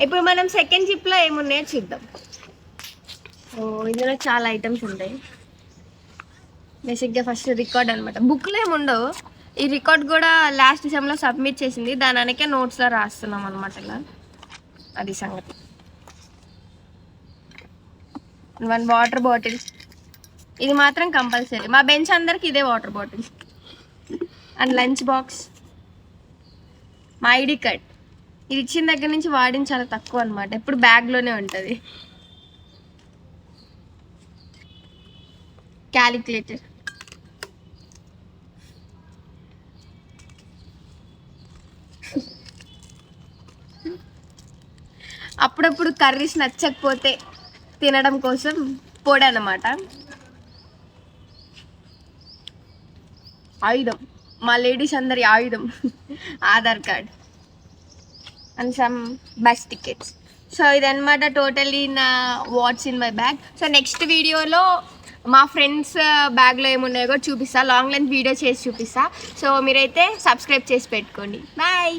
ఇప్పుడు మనం సెకండ్ జిప్లో ఏమున్నాయో చూద్దాం. ఓ ఇందులో చాలా ఐటమ్స్ ఉంటాయి. బేసిక్గా ఫస్ట్ రికార్డ్ అనమాట. బుక్లో ఏముండవు. ఈ రికార్డ్ కూడా లాస్ట్ సెమ్లో సబ్మిట్ చేసింది, దాని అనకే నోట్స్లో రాస్తున్నాం అనమాట. ఇలా అది సంగతి. 1 వాటర్ బాటిల్, ఇది మాత్రం కంపల్సరీ. మా బెంచ్ అందరికి ఇదే water bottle. And lunch box, మా ఐడి కార్డ్. ఇది ఇచ్చిన దగ్గర నుంచి వాడింది చాలా తక్కువ అనమాట, ఎప్పుడు బ్యాగ్లోనే ఉంటుంది. క్యాలిక్యులేటర్, అప్పుడప్పుడు కర్రీస్ నచ్చకపోతే తినడం కోసం పొడి అన్నమాట. ఆయుధం, మా లేడీస్ అందరి ఆయుధం Aadhaar card and some bus tickets. So ఇదన్నమాట టోటలీ నా what's in my bag. So next వీడియోలో మా ఫ్రెండ్స్ బ్యాగ్లో ఏమున్నాయో కూడా చూపిస్తా, లాంగ్ లెంత్ వీడియో చేసి చూపిస్తా. సో మీరైతే సబ్స్క్రైబ్ చేసి పెట్టుకోండి. బాయ్.